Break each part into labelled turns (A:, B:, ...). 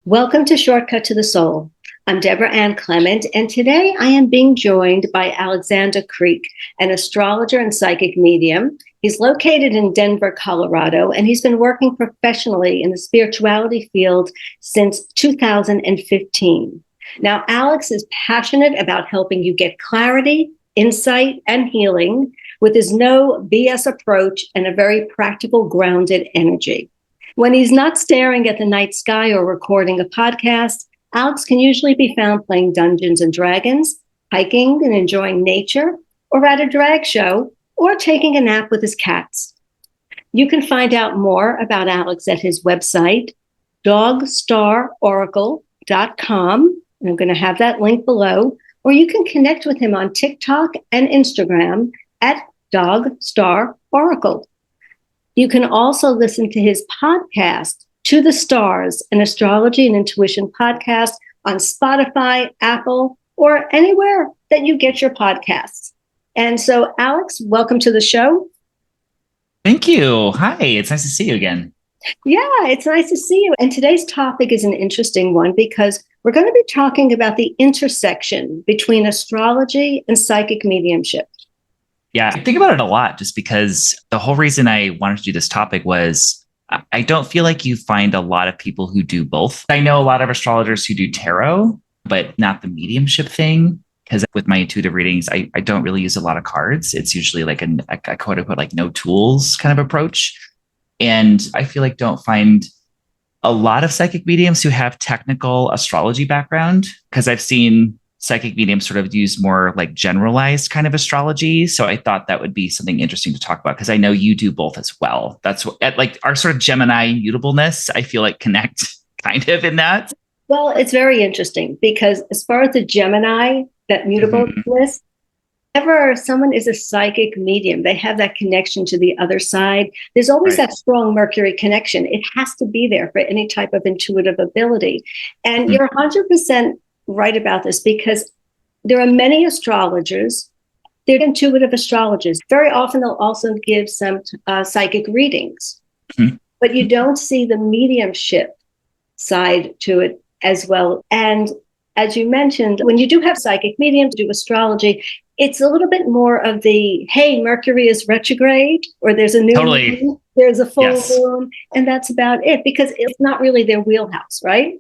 A: Welcome to Shortcut to the Soul. I'm Debra Ann Clement, and today I am being joined by Alexander Kriech, an astrologer and psychic medium. He's located in Denver, Colorado, and he's been working professionally in the spirituality field since 2015. Now, Alex is passionate about helping you get clarity, insight, and healing with his no BS approach and a very practical, grounded energy. When he's not staring at the night sky or recording a podcast, Alex can usually be found playing Dungeons and Dragons, hiking and enjoying nature, or at a drag show, or taking a nap with his cats. You can find out more about Alex at his website, dogstarOracle.com. I'm going to have that link below, or you can connect with him on TikTok and Instagram at dogstarOracle. You can also listen to his podcast, To the Stars, an astrology and intuition podcast on Spotify, Apple, or anywhere that you get your podcasts. And so, Alex, welcome to the show.
B: Thank you. Hi, it's nice to see you again.
A: Yeah, it's nice to see you. And today's topic is an interesting one because we're going to be talking about the intersection between astrology and psychic mediumship.
B: Yeah, I think about it a lot just because the whole reason I wanted to do this topic was I don't feel like you find a lot of people who do both. I know a lot of astrologers who do tarot, but not the mediumship thing. Because with my intuitive readings, I don't really use a lot of cards. It's usually like a quote unquote like no tools kind of approach. And I feel like don't find a lot of psychic mediums who have technical astrology background because I've seen psychic mediums sort of use more like generalized kind of astrology. So I thought that would be something interesting to talk about because I know you do both as well. That's what, like our sort of Gemini mutableness, I feel like connect kind of in that.
A: Well, it's very interesting because as far as the Gemini, that mutableness, whenever someone is a psychic medium, they have that connection to the other side. There's always that strong Mercury connection. It has to be there for any type of intuitive ability. And you're 100% right about this because there are many astrologers, they're intuitive astrologers. Very often they'll also give some psychic readings, but you don't see the mediumship side to it as well. And as you mentioned, when you do have psychic mediums do astrology, it's a little bit more of the, hey, Mercury is retrograde, or there's a new moon, there's a full moon, and that's about it, because it's not really their wheelhouse, right?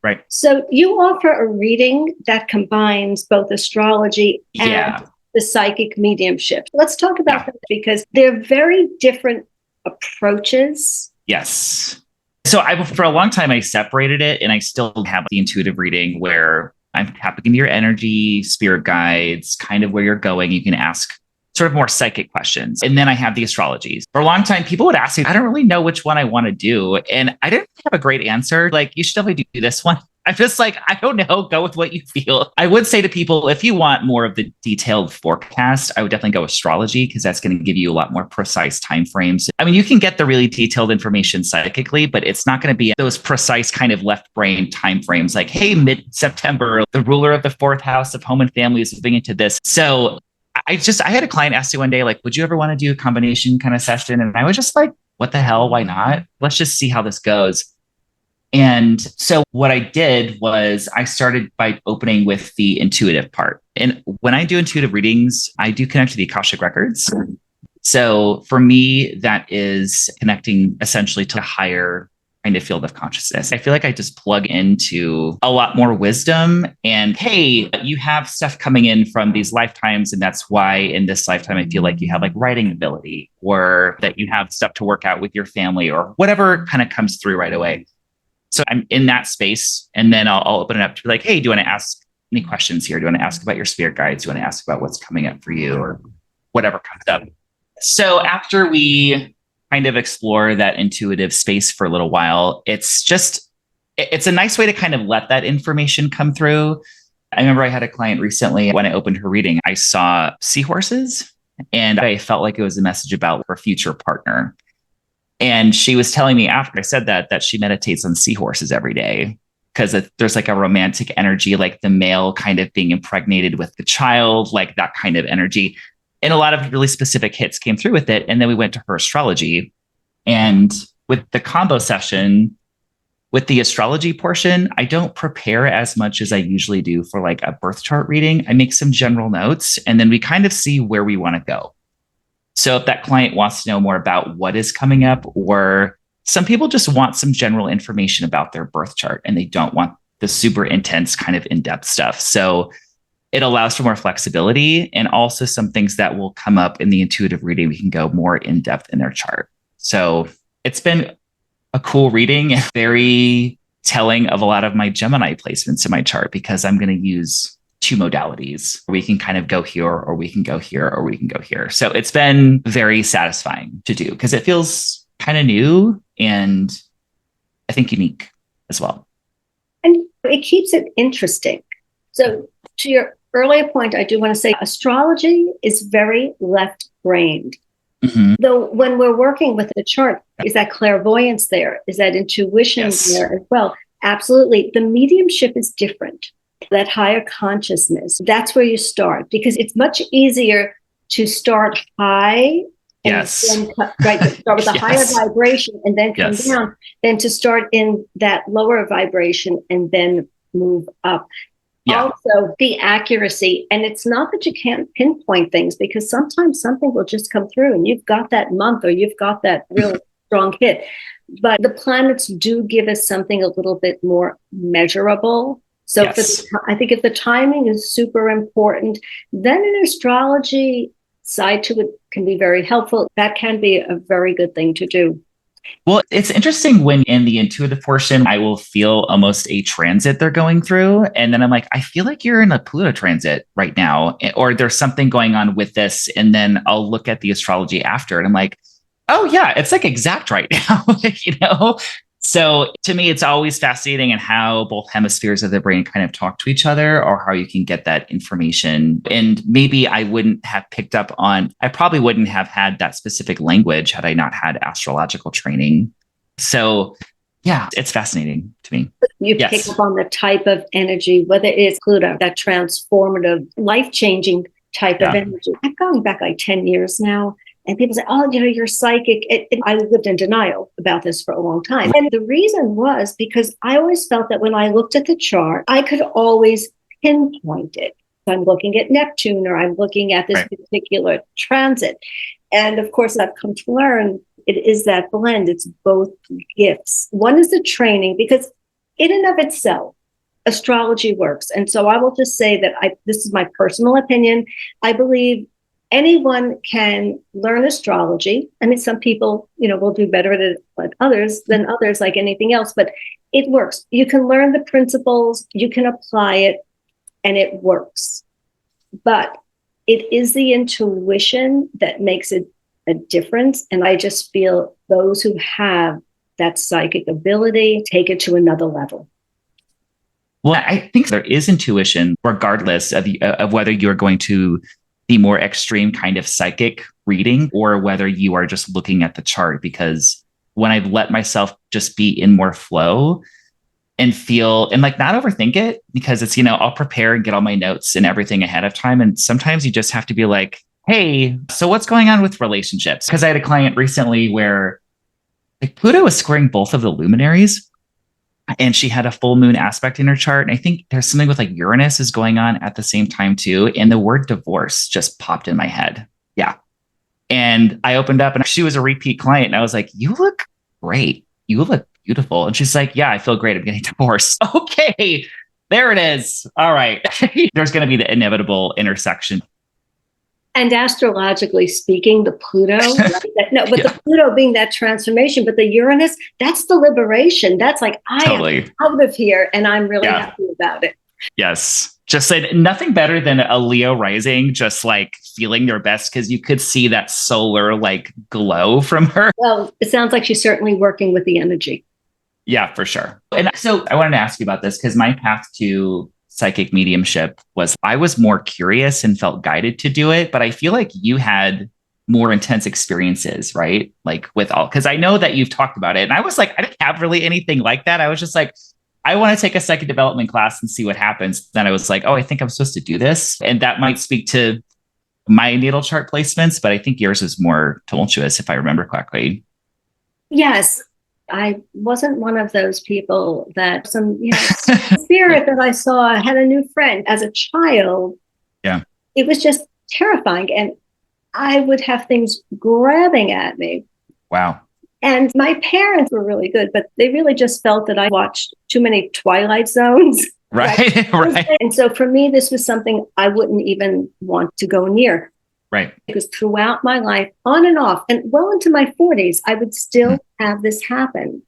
B: Right.
A: So you offer a reading that combines both astrology and the psychic mediumship. Let's talk about that because they're very different approaches.
B: Yes. So for a long time, I separated it and I still have the intuitive reading where I'm tapping into your energy, spirit guides, kind of where you're going. You can ask sort of more psychic questions. And then I have the astrologies. For a long time, people would ask me, I don't really know which one I want to do. And I didn't have a great answer. Like, you should definitely do this one. I'm just like, I don't know, go with what you feel. I would say to people, if you want more of the detailed forecast, I would definitely go astrology because that's going to give you a lot more precise timeframes. I mean, you can get the really detailed information psychically, but it's not going to be those precise kind of left brain timeframes like, hey, mid-September, the ruler of the fourth house of home and family is moving into this. So I had a client ask me one day, like, would you ever want to do a combination kind of session? And I was just like, what the hell? Why not? Let's just see how this goes. And so what I did was I started by opening with the intuitive part. And when I do intuitive readings, I do connect to the Akashic records. So for me, that is connecting essentially to a higher kind of field of consciousness. I feel like I just plug into a lot more wisdom and, hey, you have stuff coming in from these lifetimes. And that's why in this lifetime, I feel like you have like writing ability or that you have stuff to work out with your family or whatever kind of comes through right away. So I'm in that space and then I'll open it up to be like, hey, do you want to ask any questions here? Do you want to ask about your spirit guides? Do you want to ask about what's coming up for you or whatever comes up? So after we kind of explore that intuitive space for a little while, it's a nice way to kind of let that information come through. I remember I had a client recently when I opened her reading, I saw seahorses and I felt like it was a message about her future partner. And she was telling me after I said that she meditates on seahorses every day because there's like a romantic energy, like the male kind of being impregnated with the child, like that kind of energy. And a lot of really specific hits came through with it. And then we went to her astrology. And with the combo session, with the astrology portion, I don't prepare as much as I usually do for like a birth chart reading. I make some general notes and then we kind of see where we want to go. So if that client wants to know more about what is coming up, or some people just want some general information about their birth chart and they don't want the super intense kind of in-depth stuff. So it allows for more flexibility, and also some things that will come up in the intuitive reading, we can go more in depth in their chart. So it's been a cool reading, very telling of a lot of my Gemini placements in my chart, because I'm going to use two modalities. We can kind of go here, or we can go here, or we can go here. So it's been very satisfying to do because it feels kind of new and I think unique as well.
A: And it keeps it interesting. So to your earlier point, I do want to say astrology is very left-brained.
B: Mm-hmm.
A: Though when we're working with the chart, is that clairvoyance there? Is that intuition there as well? Absolutely. The mediumship is different. That higher consciousness, that's where you start, because it's much easier to start high. And then start with a higher vibration and then come down, than to start in that lower vibration and then move up. Yeah. Also, the accuracy. And it's not that you can't pinpoint things, because sometimes something will just come through and you've got that month or you've got that really strong hit. But the planets do give us something a little bit more measurable. So I think if the timing is super important, then an astrology side to it can be very helpful. That can be a very good thing to do.
B: Well, it's interesting when in the intuitive portion, I will feel almost a transit they're going through. And then I'm like, I feel like you're in a Pluto transit right now, or there's something going on with this. And then I'll look at the astrology after and I'm like, oh yeah, it's like exact right now, you know? So to me, it's always fascinating in how both hemispheres of the brain kind of talk to each other, or how you can get that information. And maybe I probably wouldn't have had that specific language had I not had astrological training. So yeah, it's fascinating to me.
A: You pick up on the type of energy, whether it's Pluto, that transformative, life-changing type of energy. I'm going back like 10 years now. And people say, oh, you're psychic. I lived in denial about this for a long time. And the reason was because I always felt that when I looked at the chart, I could always pinpoint it. I'm looking at Neptune, or I'm looking at this particular transit. And of course, I've come to learn it is that blend. It's both gifts. One is the training, because in and of itself, astrology works. And so I will just say that this is my personal opinion. I believe anyone can learn astrology. I mean, some people, will do better at it than others, like anything else, but it works. You can learn the principles, you can apply it, and it works. But it is the intuition that makes it a difference. And I just feel those who have that psychic ability take it to another level.
B: Well, I think there is intuition, regardless of whether you're going to the more extreme kind of psychic reading, or whether you are just looking at the chart. Because when I've let myself just be in more flow and feel and like not overthink it, because it's, I'll prepare and get all my notes and everything ahead of time. And sometimes you just have to be like, hey, so what's going on with relationships? Because I had a client recently where like Pluto was squaring both of the luminaries. And she had a full moon aspect in her chart. And I think there's something with like Uranus is going on at the same time too. And the word divorce just popped in my head. Yeah. And I opened up and she was a repeat client. And I was like, you look great. You look beautiful. And she's like, yeah, I feel great. I'm getting divorced. Okay. There it is. All right. There's going to be the inevitable intersection.
A: And astrologically speaking, the Pluto, the Pluto being that transformation, but the Uranus, that's the liberation. That's like, I am out of here and I'm really happy about it.
B: Yes. Just said nothing better than a Leo rising, just like feeling their best, because you could see that solar like glow from her.
A: Well, it sounds like she's certainly working with the energy.
B: Yeah, for sure. And so I wanted to ask you about this because my path to psychic mediumship was I was more curious and felt guided to do it, but I feel like you had more intense experiences, right? Like with all, because I know that you've talked about it. And I was like, I didn't have really anything like that. I was just like, I want to take a psychic development class and see what happens. Then I was like, oh, I think I'm supposed to do this. And that might speak to my natal chart placements, but I think yours is more tumultuous, if I remember correctly.
A: Yes. I wasn't one of those people that spirit that I saw had a new friend as a child.
B: Yeah.
A: It was just terrifying. And I would have things grabbing at me.
B: Wow.
A: And my parents were really good, but they really just felt that I watched too many Twilight Zones.
B: Right. Right.
A: And so for me, this was something I wouldn't even want to go near.
B: Right.
A: Because throughout my life, on and off, and well into my 40s, I would still have this happen.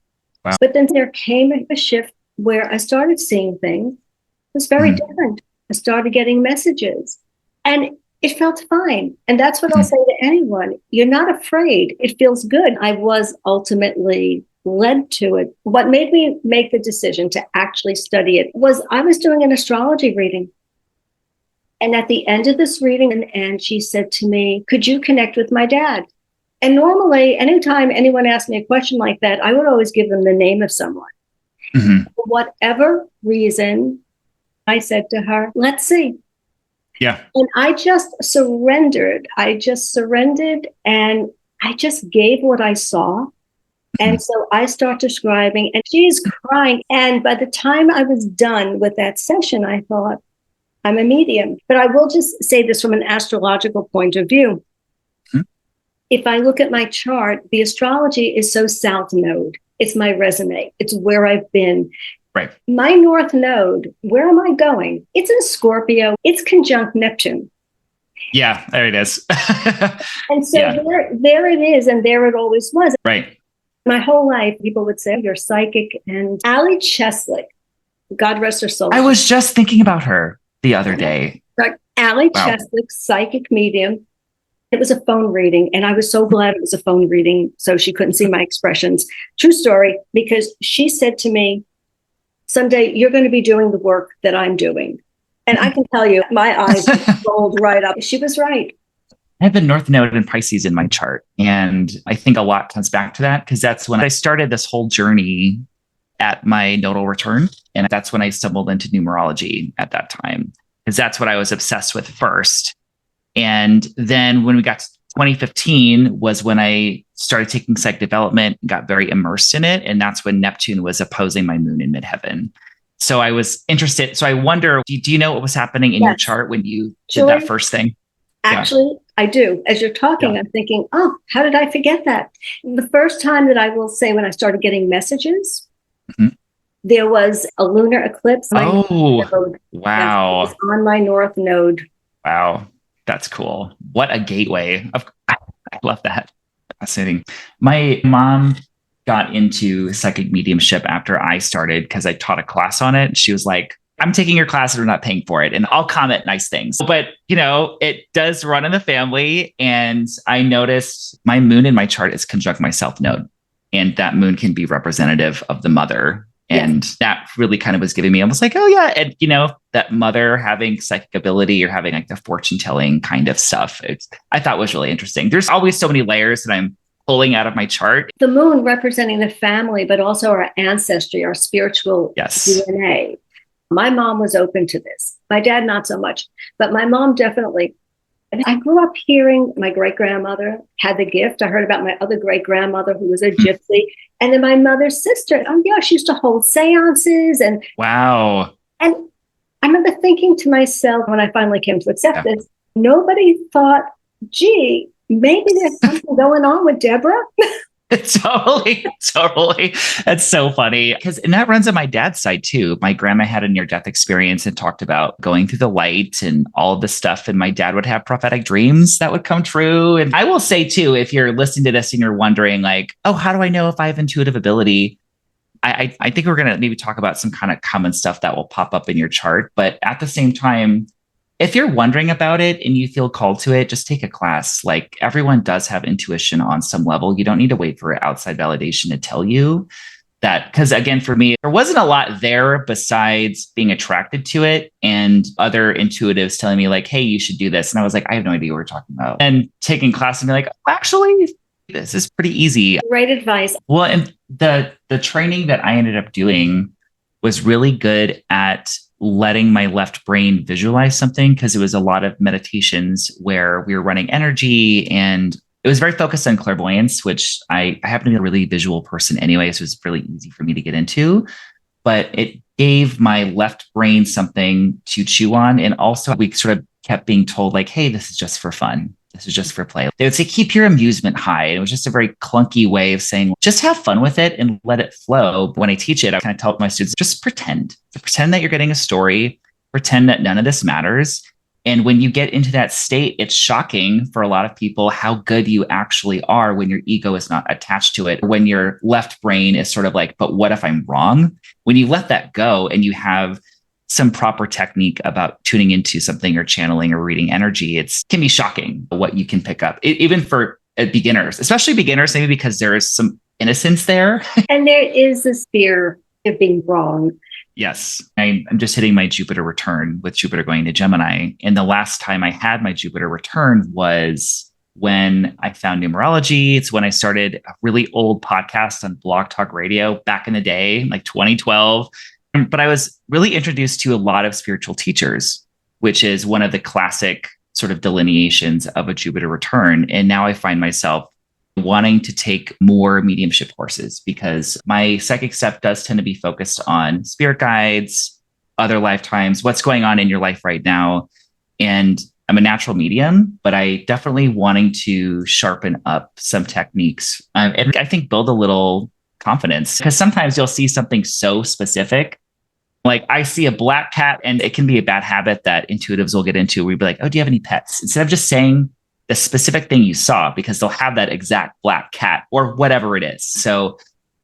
B: Wow.
A: But then there came a shift where I started seeing things. It was very different. I started getting messages, and it felt fine. And that's what I'll say to anyone. You're not afraid. It feels good. I was ultimately led to it. What made me make the decision to actually study it was I was doing an astrology reading. And at the end of this reading, and she said to me, could you connect with my dad? And normally, anytime anyone asked me a question like that, I would always give them the name of someone. For whatever reason, I said to her, let's see.
B: Yeah.
A: And I just surrendered. And I just gave what I saw. And so I start describing, and she's crying. And by the time I was done with that session, I thought, I'm a medium. But I will just say this from an astrological point of view. If I look at my chart, the astrology is so south node. It's my resume. It's where I've been.
B: Right.
A: My north node, where am I going? It's in Scorpio. It's conjunct Neptune.
B: Yeah, there it is.
A: And so there it is. And there it always was.
B: Right.
A: My whole life, people would say, you're psychic. And Ali Cheslick, God rest her soul.
B: I was just thinking about her the other day.
A: Ali Cheslick, psychic medium. It was a phone reading, and I was so glad it was a phone reading, so she couldn't see my expressions. True story, because she said to me, someday you're going to be doing the work that I'm doing. And I can tell you, my eyes rolled right up. She was right.
B: I have the North Node in Pisces in my chart. And I think a lot comes back to that, because that's when I started this whole journey at my nodal return. And that's when I stumbled into numerology at that time, because that's what I was obsessed with first. And then when we got to 2015 was when I started taking psych development, got very immersed in it. And that's when Neptune was opposing my moon in midheaven. So I was interested. So I wonder, do you know what was happening in your chart when you did that first thing?
A: Actually, I do. As you're talking, I'm thinking, oh, how did I forget that? The first time that I will say when I started getting messages, there was a lunar eclipse.
B: Oh, wow.
A: It was on my north node.
B: Wow. That's cool. What a gateway. I love that. Fascinating. My mom got into psychic mediumship after I started because I taught a class on it. She was like, I'm taking your class and we're not paying for it. And I'll comment nice things. But, it does run in the family. And I noticed my moon in my chart is conjunct my south node. And that moon can be representative of the mother. And that really kind of was giving me almost like, oh, yeah. And, that mother having psychic ability or having like the fortune telling kind of stuff, I thought was really interesting. There's always so many layers that I'm pulling out of my chart.
A: The moon representing the family, but also our ancestry, our spiritual DNA. My mom was open to this. My dad, not so much, but my mom definitely. And I grew up hearing my great-grandmother had the gift. I heard about my other great-grandmother who was a gypsy. And then my mother's sister, she used to hold seances. And
B: wow.
A: And I remember thinking to myself when I finally came to accept this, nobody thought, gee, maybe there's something going on with Debra.
B: Totally. That's so funny. And that runs on my dad's side too. My grandma had a near-death experience and talked about going through the light and all of this stuff. And my dad would have prophetic dreams that would come true. And I will say too, if you're listening to this and you're wondering like, oh, how do I know if I have intuitive ability? I think we're going to maybe talk about some kind of common stuff that will pop up in your chart. But at the same time, if you're wondering about it and you feel called to it, just take a class. Like everyone does have intuition on some level. You don't need to wait for outside validation to tell you that. Because again, for me, there wasn't a lot there besides being attracted to it and other intuitives telling me like, hey, you should do this. And I was like, I have no idea what we're talking about. And taking class and be like, actually, this is pretty easy.
A: Great advice.
B: Well, and the training that I ended up doing was really good at letting my left brain visualize something, because it was a lot of meditations where we were running energy and it was very focused on clairvoyance, which I happen to be a really visual person anyway, so it was really easy for me to get into. But it gave my left brain something to chew on. And also we sort of kept being told like, hey, this is just for fun. This is just for play. They would say, keep your amusement high. And it was just a very clunky way of saying, just have fun with it and let it flow. But when I teach it, I kind of tell my students, just pretend. So pretend that you're getting a story, pretend that none of this matters. And when you get into that state, it's shocking for a lot of people how good you actually are when your ego is not attached to it. When your left brain is sort of like, but what if I'm wrong? When you let that go and you have some proper technique about tuning into something or channeling or reading energy, it can be shocking what you can pick up, even for beginners, especially beginners, maybe because there is some innocence there.
A: And there is this fear of being wrong.
B: Yes. I'm just hitting my Jupiter return with Jupiter going to Gemini. And the last time I had my Jupiter return was when I found numerology. It's when I started a really old podcast on Blog Talk Radio back in the day, like 2012. But I was really introduced to a lot of spiritual teachers, which is one of the classic sort of delineations of a Jupiter return. And now I find myself wanting to take more mediumship courses because my psychic stuff does tend to be focused on spirit guides, other lifetimes, what's going on in your life right now. And I'm a natural medium, but I definitely wanting to sharpen up some techniques and I think build a little confidence because sometimes you'll see something so specific. Like I see a black cat and it can be a bad habit that intuitives will get into. We'd be like, oh, do you have any pets? Instead of just saying the specific thing you saw, because they'll have that exact black cat or whatever it is. So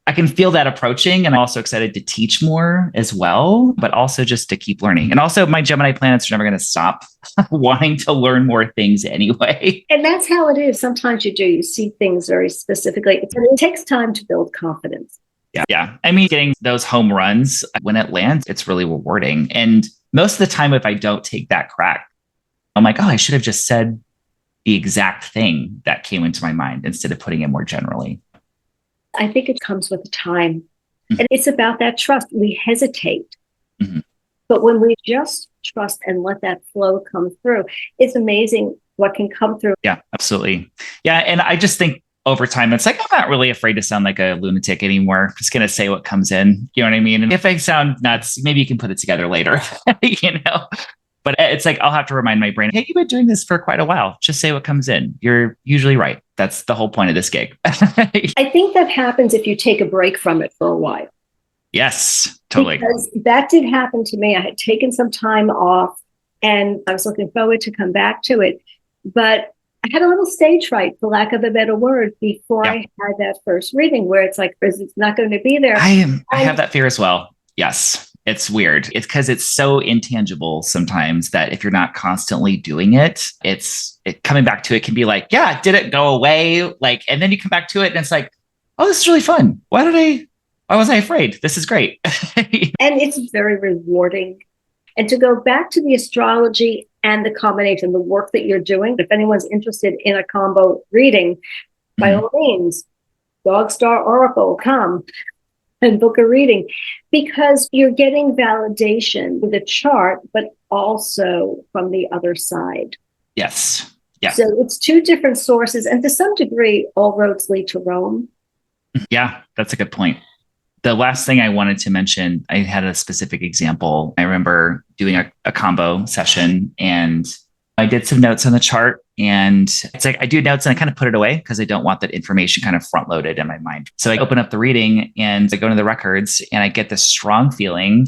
B: I can feel that approaching, and I'm also excited to teach more as well, but also just to keep learning. And also my Gemini planets are never going to stop wanting to learn more things anyway.
A: And that's how it is. Sometimes you see things very specifically. It takes time to build confidence.
B: Yeah. I mean, getting those home runs when it lands, it's really rewarding. And most of the time, if I don't take that crack, I'm like, oh, I should have just said the exact thing that came into my mind instead of putting it more generally.
A: I think it comes with time. Mm-hmm. And it's about that trust. We hesitate. Mm-hmm. But when we just trust and let that flow come through, it's amazing what can come through.
B: Yeah, absolutely. Yeah. And I just think over time, it's like, I'm not really afraid to sound like a lunatic anymore. I'm just going to say what comes in. You know what I mean? And if I sound nuts, maybe you can put it together later, you know? But it's like, I'll have to remind my brain, hey, you've been doing this for quite a while. Just say what comes in. You're usually right. That's the whole point of this gig.
A: I think that happens if you take a break from it for a while.
B: Yes, totally.
A: Because that did happen to me. I had taken some time off and I was looking forward to come back to it. But I had a little stage fright, for lack of a better word, before I had that first reading where it's like, it's not going to be there.
B: I have that fear as well. Yes. It's weird. It's because it's so intangible sometimes that if you're not constantly doing it, coming back to it can be like, yeah, did it go away? Like, and then you come back to it and it's like, oh, this is really fun. Why was I afraid? This is great.
A: And it's very rewarding. And to go back to the astrology and the combination, the work that you're doing, if anyone's interested in a combo reading, by all means, Dogstar Oracle, come and book a reading, because you're getting validation with the chart, but also from the other side.
B: Yes. Yeah.
A: So it's two different sources, and to some degree, all roads lead to Rome.
B: Yeah, that's a good point. The last thing I wanted to mention, I had a specific example. I remember doing a combo session and I did some notes on the chart, and it's like I do notes and I kind of put it away because I don't want that information kind of front loaded in my mind. So I open up the reading and I go into the records and I get this strong feeling.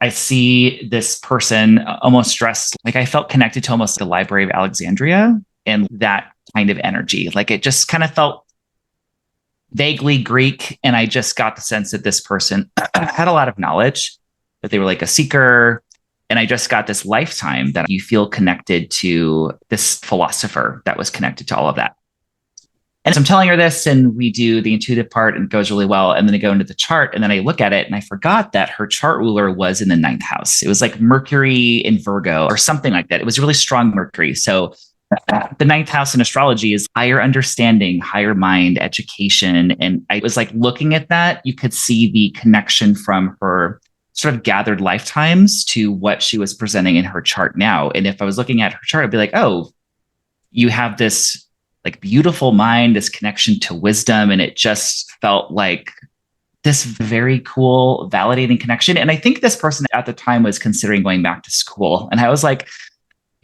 B: I see this person almost dressed like I felt connected to almost the Library of Alexandria and that kind of energy. Like it just kind of felt vaguely Greek. And I just got the sense that this person had a lot of knowledge, that they were like a seeker. And I just got this lifetime that you feel connected to this philosopher that was connected to all of that. And so I'm telling her this, and we do the intuitive part and it goes really well. And then I go into the chart and then I look at it and I forgot that her chart ruler was in the 9th house. It was like Mercury in Virgo or something like that. It was really strong Mercury. So the 9th house in astrology is higher understanding, higher mind, education. And I was like looking at that, you could see the connection from her sort of gathered lifetimes to what she was presenting in her chart now. And if I was looking at her chart, I'd be like, oh, you have this like beautiful mind, this connection to wisdom. And it just felt like this very cool, validating connection. And I think this person at the time was considering going back to school. And I was like,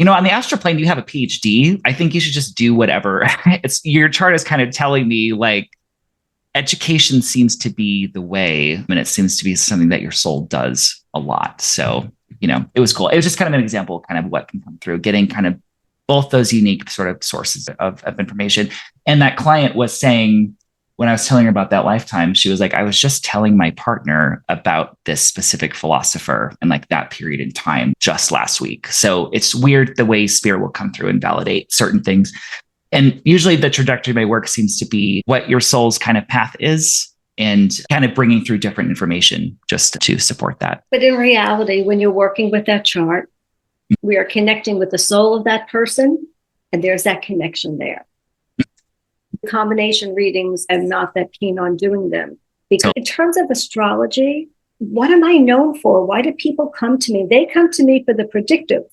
B: on the astral plane, you have a PhD. I think you should just do whatever. Your chart is kind of telling me like education seems to be the way, and it seems to be something that your soul does a lot. So, it was cool. It was just kind of an example of kind of what can come through, getting kind of both those unique sort of sources of information. And that client was saying, when I was telling her about that lifetime, she was like, I was just telling my partner about this specific philosopher and like that period in time just last week. So it's weird the way spirit will come through and validate certain things. And usually the trajectory of my work seems to be what your soul's kind of path is and kind of bringing through different information just to support that.
A: But in reality, when you're working with that chart, we are connecting with the soul of that person, and there's that connection there. Combination readings, I'm not that keen on doing them. Because in terms of astrology, what am I known for? Why do people come to me? They come to me for the predictive.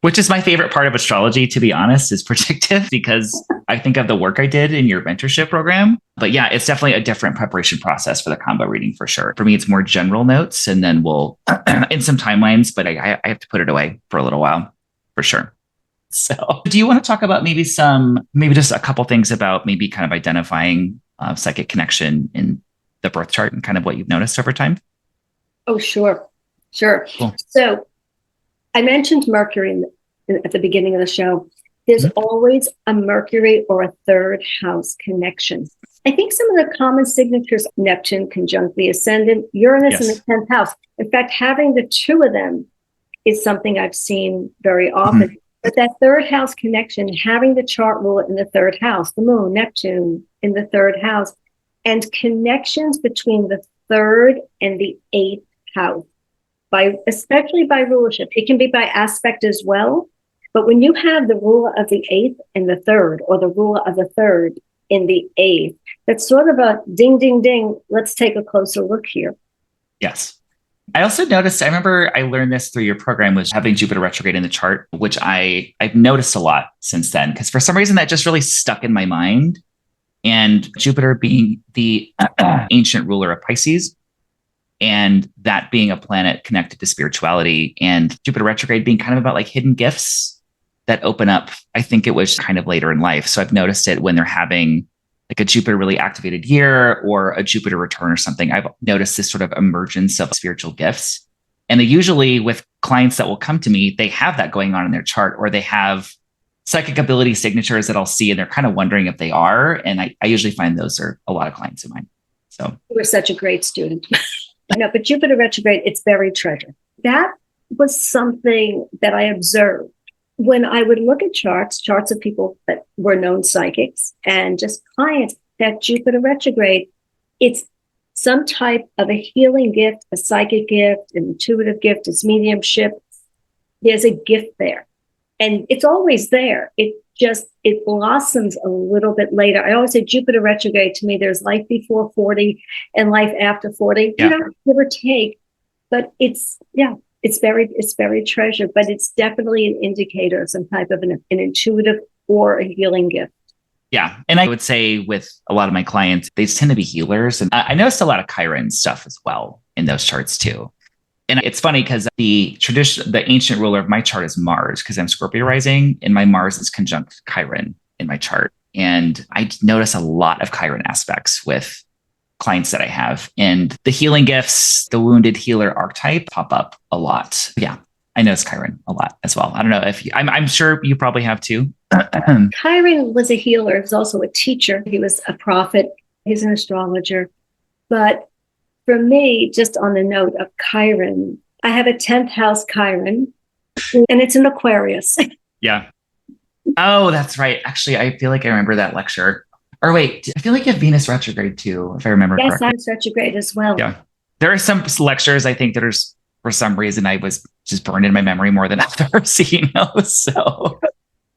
B: Which is my favorite part of astrology, to be honest, is predictive, because I think of the work I did in your mentorship program. But yeah, it's definitely a different preparation process for the combo reading for sure. For me, it's more general notes, and then we'll in some timelines, but I have to put it away for a little while for sure. So do you want to talk about maybe just a couple things about maybe kind of identifying psychic connection in the birth chart and kind of what you've noticed over time?
A: Oh, sure.
B: Cool.
A: So I mentioned Mercury at the beginning of the show. There's always a Mercury or a third house connection. I think some of the common signatures, Neptune conjunct the ascendant, Uranus in the 10th house. In fact, having the two of them is something I've seen very often. But that third house connection, having the chart rule in the third house, the moon, Neptune in the third house, and connections between the third and the 8th house, especially by rulership. It can be by aspect as well. But when you have the ruler of the 8th and the third, or the ruler of the third in the 8th, that's sort of a ding, ding, ding. Let's take a closer look here.
B: Yes. I also noticed, I remember I learned this through your program, was having Jupiter retrograde in the chart, which I've noticed a lot since then, because for some reason that just really stuck in my mind. And Jupiter being the ancient ruler of Pisces, and that being a planet connected to spirituality, and Jupiter retrograde being kind of about like hidden gifts that open up. I think it was kind of later in life. So I've noticed it when they're having like a Jupiter really activated year or a Jupiter return or something. I've noticed this sort of emergence of spiritual gifts. And they usually, with clients that will come to me, they have that going on in their chart, or they have psychic ability signatures that I'll see, and they're kind of wondering if they are. And I usually find those are a lot of clients of mine. So
A: you were such a great student. No, but Jupiter retrograde, it's buried treasure. That was something that I observed when I would look at charts of people that were known psychics and just clients, that Jupiter retrograde, it's some type of a healing gift, a psychic gift, an intuitive gift, it's mediumship. There's a gift there. And it's always there. It blossoms a little bit later. I always say Jupiter retrograde, to me, there's life before 40 and life after 40, give or take. But it's very treasured, but it's definitely an indicator of some type of an intuitive or a healing gift.
B: Yeah. And I would say with a lot of my clients, they tend to be healers. And I noticed a lot of Chiron stuff as well in those charts too. And it's funny because the ancient ruler of my chart is Mars, because I'm Scorpio rising, and my Mars is conjunct Chiron in my chart. And I notice a lot of Chiron aspects with clients that I have. And the healing gifts, the wounded healer archetype pop up a lot. Yeah, I notice Chiron a lot as well. I don't know if I'm sure you probably have too.
A: Chiron was a healer. He was also a teacher. He was a prophet. He's an astrologer. But for me, just on the note of Chiron, I have a 10th house Chiron, and it's an Aquarius.
B: Yeah. Oh, that's right. Actually, I feel like I remember that lecture. Or wait, I feel like you have Venus retrograde too, if I remember correctly.
A: Yes, Venus retrograde as well.
B: Yeah. There are some lectures, I think, that are, for some reason, I was just burned in my memory more than others, so.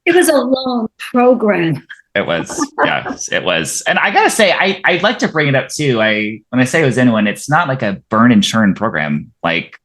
A: It was a long program.
B: It was. Yes, it was. And I got to say, I'd like to bring it up too. When I say it was anyone, it's not like a burn and churn program. Like,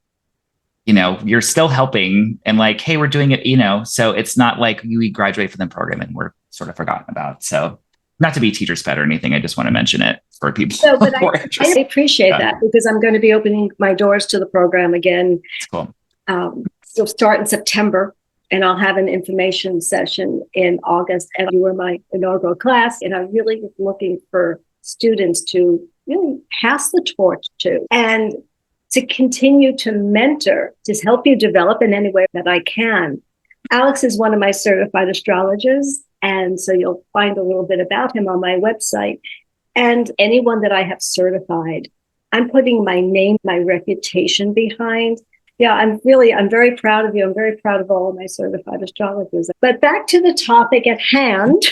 B: you're still helping and like, hey, we're doing it, so it's not like we graduate from the program and we're sort of forgotten about. So not to be teacher's pet or anything. I just want to mention it for people.
A: So, but I appreciate that because I'm going to be opening my doors to the program again.
B: That's cool.
A: It'll start in September, and I'll have an information session in August. And you were my inaugural class, and I'm really looking for students to really pass the torch to and to continue to mentor, to help you develop in any way that I can. Alex is one of my certified astrologers, and so you'll find a little bit about him on my website. And anyone that I have certified, I'm putting my name, my reputation behind. Yeah, I'm very proud of you. I'm very proud of all of my certified astrologers. But back to the topic at hand.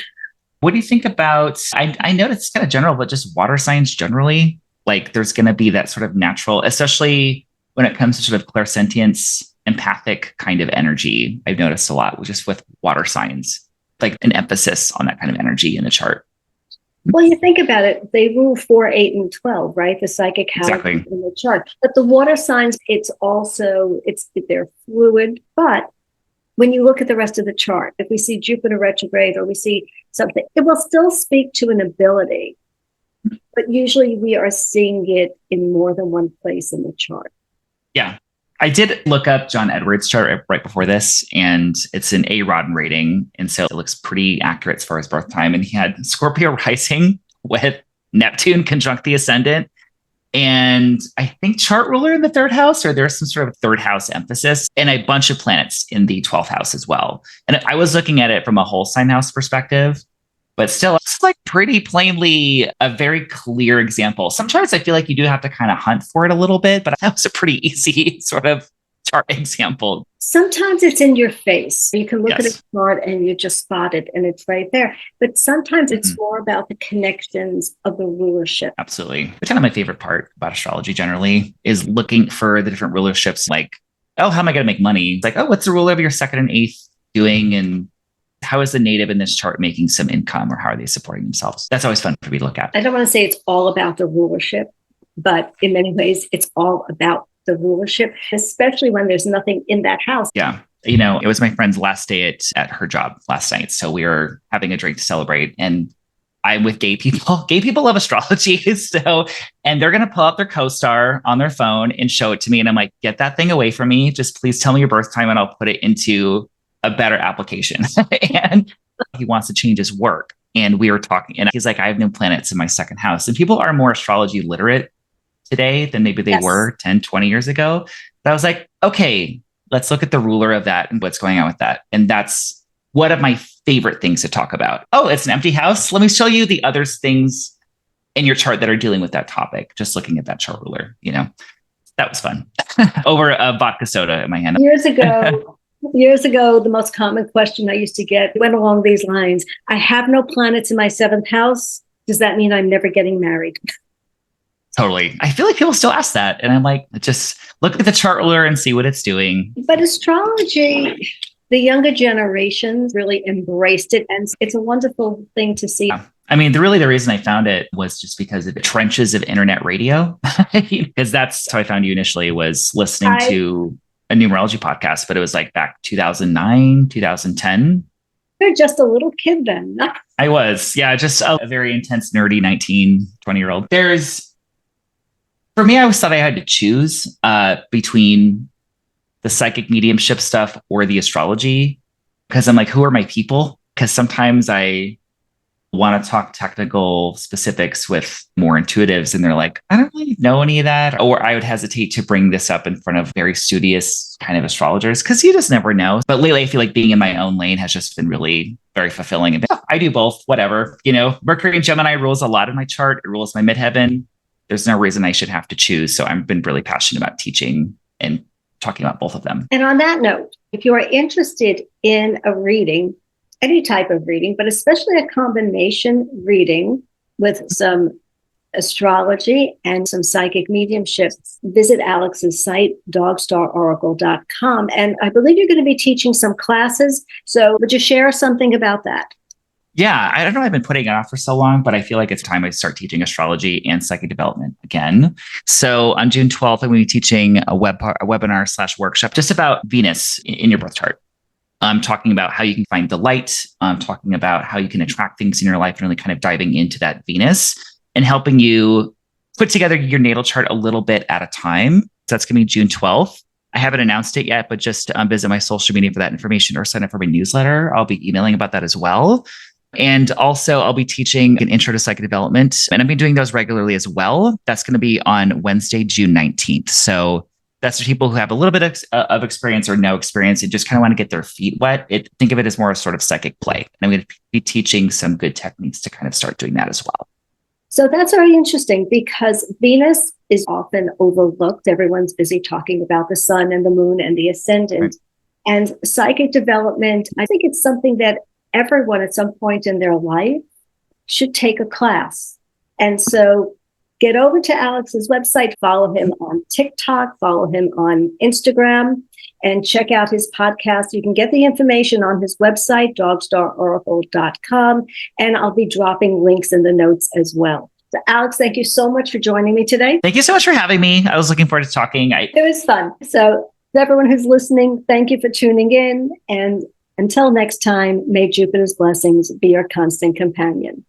B: What do you think about, I know it's kind of general, but just water signs generally? Like there's going to be that sort of natural, especially when it comes to sort of clairsentience, empathic kind of energy. I've noticed a lot just with water signs, like an emphasis on that kind of energy in the chart.
A: Well, you think about it, they rule 4, 8, and 12, right? The psychic house in the chart. But the water signs, they're fluid. But when you look at the rest of the chart, if we see Jupiter retrograde or we see something, it will still speak to an ability. But usually we are seeing it in more than one place in the chart.
B: Yeah. I did look up John Edwards' chart right before this, and it's an A-Rod rating. And so it looks pretty accurate as far as birth time. And he had Scorpio rising with Neptune conjunct the ascendant. And I think chart ruler in the third house, or there's some sort of third house emphasis, and a bunch of planets in the 12th house as well. And I was looking at it from a whole sign house perspective, but still, it's like pretty plainly a very clear example. Sometimes I feel like you do have to kind of hunt for it a little bit, but that was a pretty easy sort of chart example.
A: Sometimes it's in your face. You can look at a chart and you just spot it and it's right there. But sometimes it's more about the connections of the rulership.
B: Absolutely. It's kind of my favorite part about astrology generally is looking for the different rulerships. Like, oh, how am I going to make money? It's like, oh, what's the ruler of your second and eighth doing? And how is the native in this chart making some income, or how are they supporting themselves? That's always fun for me to look at.
A: I don't want to say it's all about the rulership, but in many ways, it's all about the rulership, especially when there's nothing in that house.
B: Yeah. You know, it was my friend's last day at her job last night. So we were having a drink to celebrate, and I'm with gay people. Gay people love astrology. And they're going to pull out their co-star on their phone and show it to me. And I'm like, get that thing away from me. Just please tell me your birth time and I'll put it into a better application. And he wants to change his work. And we were talking, and he's like, I have no planets in my second house. And people are more astrology literate today than maybe they were 10, 20 years ago. But I was like, okay, let's look at the ruler of that and what's going on with that. And that's one of my favorite things to talk about. Oh, it's an empty house. Let me show you the other things in your chart that are dealing with that topic. Just looking at that chart ruler, that was fun. Over a vodka soda in my hand.
A: Years ago, the most common question I used to get went along these lines. I have no planets in my seventh house. Does that mean I'm never getting married?
B: Totally. I feel like people still ask that. And I'm like, just look at the chart ruler and see what it's doing.
A: But astrology, the younger generation really embraced it. And it's a wonderful thing to see.
B: Yeah. I mean, the reason I found it was just because of the trenches of internet radio. Because that's how I found you initially, was listening to a numerology podcast, but it was like back 2009, 2010.
A: You're just a little kid then.
B: I was, just a very intense, nerdy 19, 20-year-old. For me, I always thought I had to choose between the psychic mediumship stuff or the astrology, because I'm like, who are my people? Because sometimes I want to talk technical specifics with more intuitives, and they're like, I don't really know any of that. Or I would hesitate to bring this up in front of very studious kind of astrologers, because you just never know. But lately, I feel like being in my own lane has just been really very fulfilling. And I do both, whatever. Mercury and Gemini rules a lot in my chart. It rules my midheaven. There's no reason I should have to choose. So I've been really passionate about teaching and talking about both of them.
A: And on that note, if you are interested in a reading, any type of reading, but especially a combination reading with some astrology and some psychic mediumship, visit Alex's site, dogstarOracle.com. And I believe you're going to be teaching some classes. So would you share something about that?
B: Yeah, I don't know. I've been putting it off for so long, but I feel like it's time I start teaching astrology and psychic development again. So on June 12th, I'm going to be teaching a webinar/workshop just about Venus in your birth chart. talking about how you can find delight, talking about how you can attract things in your life, and really kind of diving into that Venus and helping you put together your natal chart a little bit at a time. So that's going to be June 12th. I haven't announced it yet, but just visit my social media for that information or sign up for my newsletter. I'll be emailing about that as well. And also, I'll be teaching an intro to psychic development, and I've been doing those regularly as well. That's going to be on Wednesday, June 19th. So that's for people who have a little bit of experience or no experience and just kind of want to get their feet wet. Think of it as more a sort of psychic play. And I'm going to be teaching some good techniques to kind of start doing that as well.
A: So that's very interesting because Venus is often overlooked. Everyone's busy talking about the sun and the moon and the ascendant. Right. And psychic development, I think it's something that everyone at some point in their life should take a class. And so get over to Alex's website, follow him on TikTok, follow him on Instagram, and check out his podcast. You can get the information on his website, dogstarOracle.com, and I'll be dropping links in the notes as well. So Alex, thank you so much for joining me today.
B: Thank you so much for having me. I was looking forward to talking.
A: It was fun. So everyone who's listening, thank you for tuning in. And until next time, may Jupiter's blessings be your constant companion.